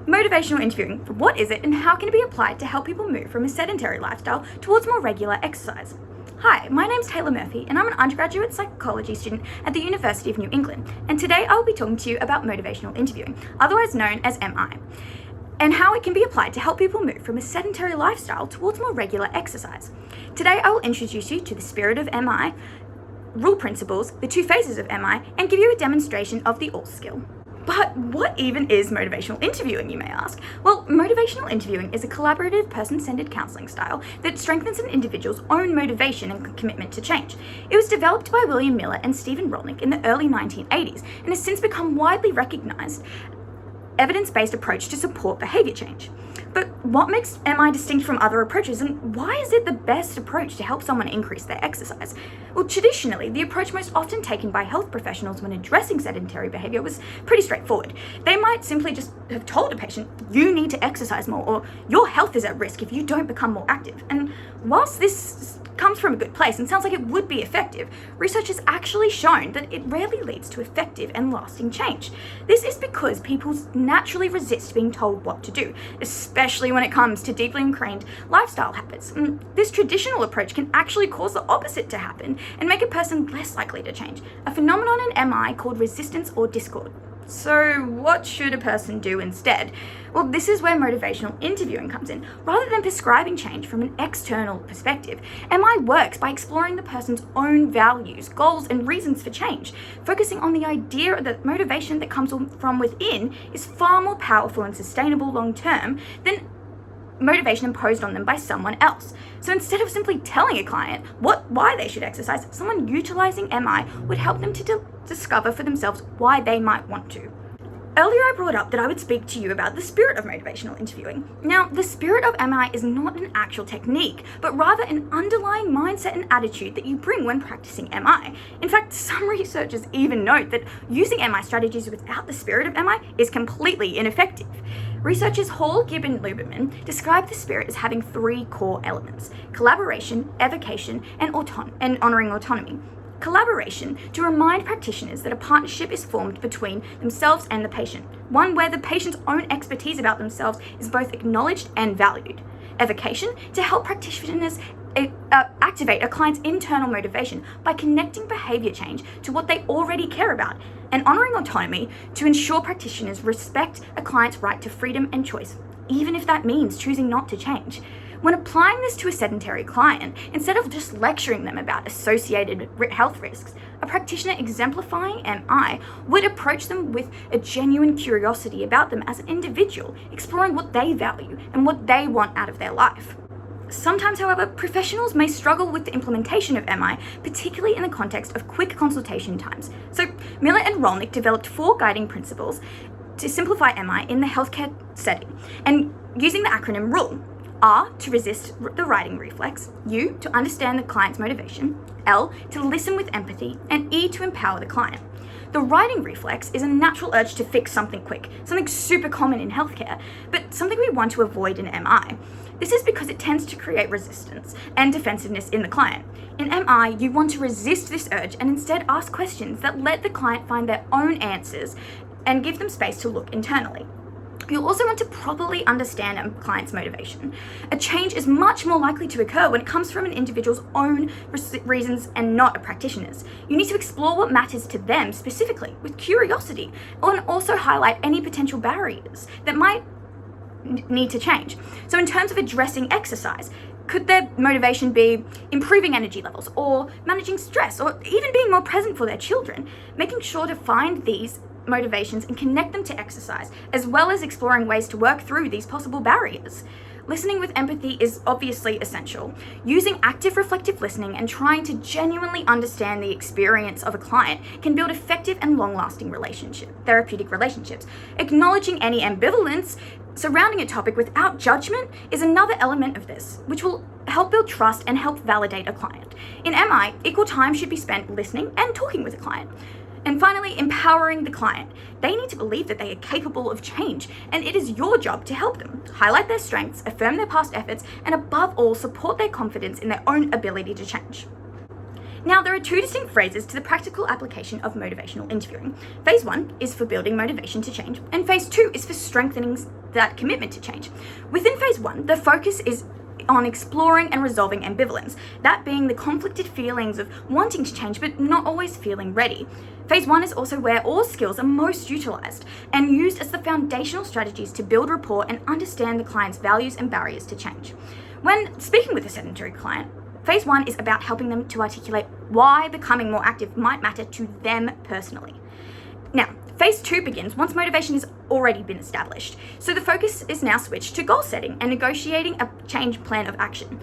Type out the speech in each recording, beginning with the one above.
Motivational interviewing, what is it and how can it be applied to help people move from a sedentary lifestyle towards more regular exercise? Hi, my name's Taylah Murphy and I'm an undergraduate psychology student at the University of New England, and today I will be talking to you about motivational interviewing, otherwise known as MI, and how it can be applied to help people move from a sedentary lifestyle towards more regular exercise. Today I will introduce you to the spirit of MI, rule principles, the two phases of MI, and give you a demonstration of the ALL skill. But what even is motivational interviewing, you may ask? Well, motivational interviewing is a collaborative, person-centered counseling style that strengthens an individual's own motivation and commitment to change. It was developed by William Miller and Stephen Rolnick in the early 1980s and has since become widely recognized evidence-based approach to support behavior change. But what makes MI distinct from other approaches, and why is it the best approach to help someone increase their exercise? Well, traditionally, the approach most often taken by health professionals when addressing sedentary behavior was pretty straightforward. They might simply just have told a patient, you need to exercise more, or your health is at risk if you don't become more active. And whilst this comes from a good place and sounds like it would be effective, research has actually shown that it rarely leads to effective and lasting change. This is because people naturally resist being told what to do, especially when it comes to deeply ingrained lifestyle habits. This traditional approach can actually cause the opposite to happen and make a person less likely to change, a phenomenon in MI called resistance or discord. So what should a person do instead? Well, this is where motivational interviewing comes in. Rather than prescribing change from an external perspective, MI works by exploring the person's own values, goals, and reasons for change, focusing on the idea that motivation that comes from within is far more powerful and sustainable long-term than motivation imposed on them by someone else. So instead of simply telling a client why they should exercise, someone utilizing MI would help them to discover for themselves why they might want to. Earlier I brought up that I would speak to you about the spirit of motivational interviewing. Now, the spirit of MI is not an actual technique, but rather an underlying mindset and attitude that you bring when practicing MI. In fact, some researchers even note that using MI strategies without the spirit of MI is completely ineffective. Researchers Hall, Gibb, and Lieberman describe the spirit as having three core elements: collaboration, evocation, and honoring autonomy. Collaboration, to remind practitioners that a partnership is formed between themselves and the patient, one where the patient's own expertise about themselves is both acknowledged and valued. Evocation, to help practitioners activate a client's internal motivation by connecting behavior change to what they already care about. And honoring autonomy, to ensure practitioners respect a client's right to freedom and choice, even if that means choosing not to change. When applying this to a sedentary client, instead of just lecturing them about associated health risks, a practitioner exemplifying MI would approach them with a genuine curiosity about them as an individual, exploring what they value and what they want out of their life. Sometimes, however, professionals may struggle with the implementation of MI, particularly in the context of quick consultation times. So Miller and Rolnick developed 4 guiding principles to simplify MI in the healthcare setting, and using the acronym RULE. R, to resist the writing reflex, U, to understand the client's motivation, L, to listen with empathy, and E, to empower the client. The writing reflex is a natural urge to fix something quick, something super common in healthcare, but something we want to avoid in MI. This is because it tends to create resistance and defensiveness in the client. In MI, you want to resist this urge and instead ask questions that let the client find their own answers and give them space to look internally. You'll also want to properly understand a client's motivation. A change is much more likely to occur when it comes from an individual's own reasons and not a practitioner's. You need to explore what matters to them specifically with curiosity, and also highlight any potential barriers that might need to change. So in terms of addressing exercise, could their motivation be improving energy levels, or managing stress, or even being more present for their children? Making sure to find these motivations and connect them to exercise, as well as exploring ways to work through these possible barriers. Listening with empathy is obviously essential. Using active reflective listening and trying to genuinely understand the experience of a client can build effective and long-lasting therapeutic relationships. Acknowledging any ambivalence surrounding a topic without judgment is another element of this, which will help build trust and help validate a client. In MI, equal time should be spent listening and talking with a client. And finally, empowering the client. They need to believe that they are capable of change, and it is your job to help them. Highlight their strengths, affirm their past efforts, and above all, support their confidence in their own ability to change. Now, there are two distinct phases to the practical application of motivational interviewing. Phase 1 is for building motivation to change, and phase 2 is for strengthening that commitment to change. Within phase 1, the focus is on exploring and resolving ambivalence, that being the conflicted feelings of wanting to change but not always feeling ready. Phase 1 is also where all skills are most utilized and used as the foundational strategies to build rapport and understand the client's values and barriers to change. When speaking with a sedentary client, phase 1 is about helping them to articulate why becoming more active might matter to them personally. Now, phase 2 begins once motivation has already been established. So the focus is now switched to goal setting and negotiating a change plan of action.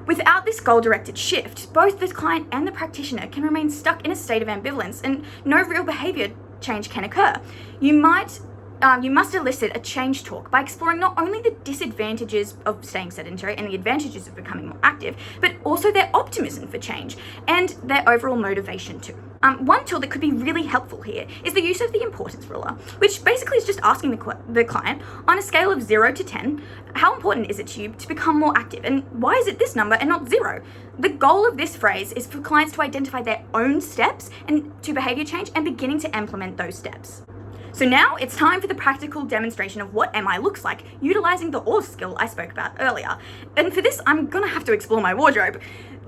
Without this goal-directed shift, both the client and the practitioner can remain stuck in a state of ambivalence and no real behavior change can occur. You must elicit a change talk by exploring not only the disadvantages of staying sedentary and the advantages of becoming more active, but also their optimism for change and their overall motivation too. One tool that could be really helpful here is the use of the importance ruler, which basically is just asking the client on a scale of 0 to 10, how important is it to you to become more active, and why is it this number and not 0? The goal of this phrase is for clients to identify their own steps and to behavior change and beginning to implement those steps. So now it's time for the practical demonstration of what MI looks like, utilizing the OR skill I spoke about earlier. And for this, I'm gonna have to explore my wardrobe.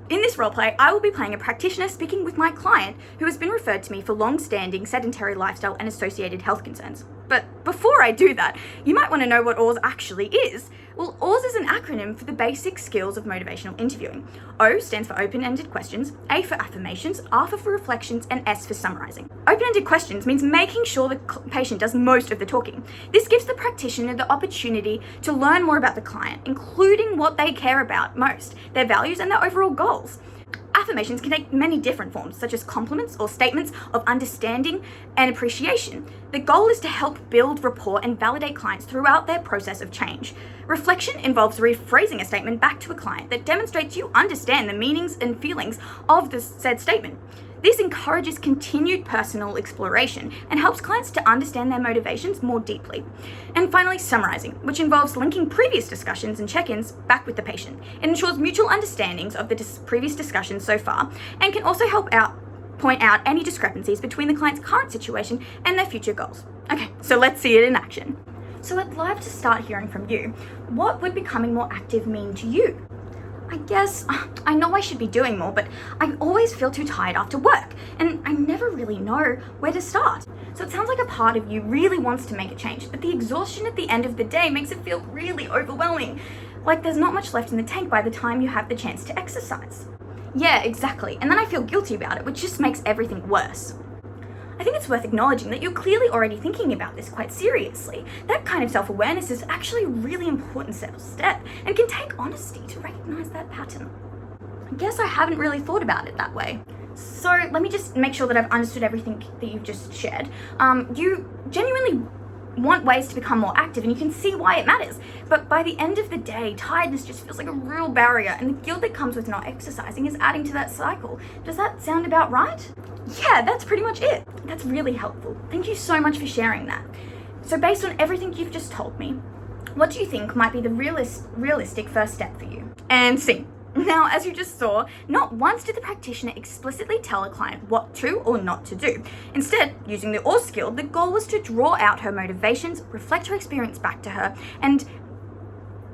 In this roleplay, I will be playing a practitioner speaking with my client who has been referred to me for long-standing sedentary lifestyle and associated health concerns. But before I do that, you might want to know what OARS actually is. Well, OARS is an acronym for the basic skills of motivational interviewing. O stands for open-ended questions, A for affirmations, R for reflections, and S for summarizing. Open-ended questions means making sure the patient does most of the talking. This gives the practitioner the opportunity to learn more about the client, including what they care about most, their values, and their overall goals. Affirmations can take many different forms, such as compliments or statements of understanding and appreciation. The goal is to help build rapport and validate clients throughout their process of change. Reflection involves rephrasing a statement back to a client that demonstrates you understand the meanings and feelings of the said statement. This encourages continued personal exploration and helps clients to understand their motivations more deeply. And finally, summarizing, which involves linking previous discussions and check-ins back with the patient. It ensures mutual understandings of the previous discussions so far and can also point out any discrepancies between the client's current situation and their future goals. Okay, so let's see it in action. So I'd love to start hearing from you. What would becoming more active mean to you? I guess I know I should be doing more, but I always feel too tired after work, and I never really know where to start. So it sounds like a part of you really wants to make a change, but the exhaustion at the end of the day makes it feel really overwhelming. Like there's not much left in the tank by the time you have the chance to exercise. Yeah, exactly. And then I feel guilty about it, which just makes everything worse. I think it's worth acknowledging that you're clearly already thinking about this quite seriously. That kind of self-awareness is actually a really important step and can take honesty to recognize that pattern. I guess I haven't really thought about it that way. So let me just make sure that I've understood everything that you've just shared. You genuinely want ways to become more active and you can see why it matters. But by the end of the day, tiredness just feels like a real barrier and the guilt that comes with not exercising is adding to that cycle. Does that sound about right? Yeah, that's pretty much it. That's really helpful. Thank you so much for sharing that. So based on everything you've just told me, what do you think might be the realistic first step for you? And scene. Now, as you just saw, not once did the practitioner explicitly tell a client what to or not to do. Instead, using the OR skill, the goal was to draw out her motivations, reflect her experience back to her, and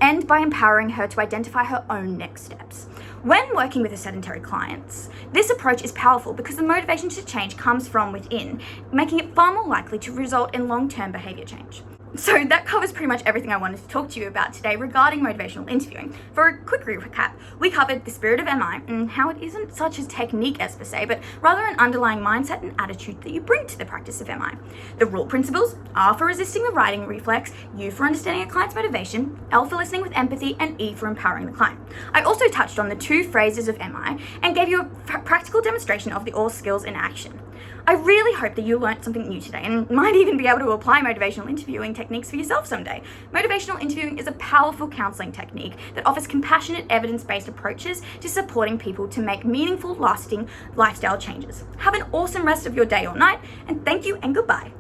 end by empowering her to identify her own next steps. When working with sedentary clients, this approach is powerful because the motivation to change comes from within, making it far more likely to result in long-term behavior change. So that covers pretty much everything I wanted to talk to you about today regarding motivational interviewing. For a quick recap, we covered the spirit of MI and how it isn't such a technique as per se, but rather an underlying mindset and attitude that you bring to the practice of MI. The rule principles: R for resisting the writing reflex, U for understanding a client's motivation, L for listening with empathy, and E for empowering the client. I also touched on the 2 phrases of MI and gave you a practical demonstration of the OR skills in action. I really hope that you learned something new today and might even be able to apply motivational interviewing techniques for yourself someday. Motivational interviewing is a powerful counseling technique that offers compassionate, evidence-based approaches to supporting people to make meaningful, lasting lifestyle changes. Have an awesome rest of your day or night, and thank you and goodbye.